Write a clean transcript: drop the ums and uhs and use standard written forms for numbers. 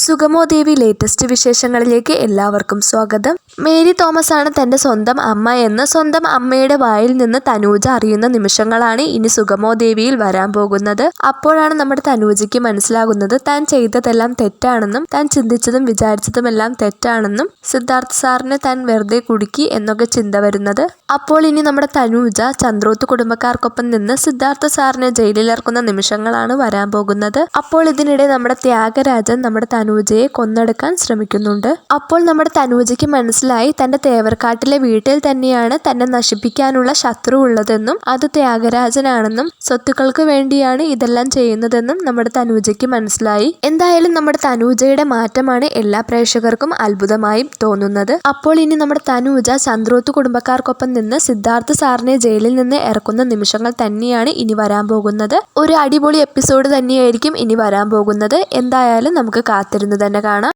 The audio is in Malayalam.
സുഗമോ ദേവി ലേറ്റസ്റ്റ് വിശേഷങ്ങളിലേക്ക് എല്ലാവർക്കും സ്വാഗതം. മേരി തോമസ് ആണ് തൻ്റെ സ്വന്തം അമ്മ എന്ന് സ്വന്തം അമ്മയുടെ വായിൽ നിന്ന് തനൂജ അറിയുന്ന നിമിഷങ്ങളാണ് ഇനി സുഗമോ ദേവിയിൽ വരാൻ പോകുന്നത്. അപ്പോഴാണ് നമ്മുടെ തനൂജയ്ക്ക് മനസ്സിലാകുന്നത് താൻ ചെയ്തതെല്ലാം തെറ്റാണെന്നും താൻ ചിന്തിച്ചതും വിചാരിച്ചതുമെല്ലാം തെറ്റാണെന്നും സിദ്ധാർത്ഥ് സാറിനെ താൻ വെറുതെ കുടുക്കി എന്നൊക്കെ ചിന്ത വരുന്നത്. അപ്പോൾ ഇനി നമ്മുടെ തനൂജ ചന്ദ്രോത്ത് കുടുംബക്കാർക്കൊപ്പം നിന്ന് സിദ്ധാർത്ഥ സാറിനെ ജയിലിലിറക്കുന്ന നിമിഷങ്ങളാണ് വരാൻ പോകുന്നത്. അപ്പോൾ ഇതിനിടെ നമ്മുടെ ത്യാഗരാജൻ നമ്മുടെ തനൂജയെ കൊന്നെടുക്കാൻ ശ്രമിക്കുന്നുണ്ട്. അപ്പോൾ നമ്മുടെ തനൂജയ്ക്ക് മനസ്സിലായി തൻ്റെ തേവർക്കാട്ടിലെ വീട്ടിൽ തന്നെയാണ് തന്നെ നശിപ്പിക്കാനുള്ള ശത്രു ഉള്ളതെന്നും അത് ത്യാഗരാജനാണെന്നും സ്വത്തുക്കൾക്ക് വേണ്ടിയാണ് ഇതെല്ലാം ചെയ്യുന്നതെന്നും നമ്മുടെ തനൂജയ്ക്ക് മനസ്സിലായി. എന്തായാലും നമ്മുടെ തനൂജയുടെ മാറ്റമാണ് എല്ലാ പ്രേക്ഷകർക്കും അത്ഭുതമായി തോന്നുന്നത്. അപ്പോൾ ഇനി നമ്മുടെ തനൂജ ചന്ദ്രോത്ത് കുടുംബക്കാർക്കൊപ്പം നിന്ന് സിദ്ധാർത്ഥ സാറിനെ ജയിലിൽ നിന്ന് ഇറക്കുന്ന നിമിഷങ്ങൾ തന്നെയാണ് ഇനി വരാൻ പോകുന്നത്. ഒരു അടിപൊളി എപ്പിസോഡ് തന്നെയായിരിക്കും ഇനി വരാൻ പോകുന്നത്. എന്തായാലും നമുക്ക് കാത്തിരുന്ന് തന്നെ കാണാം.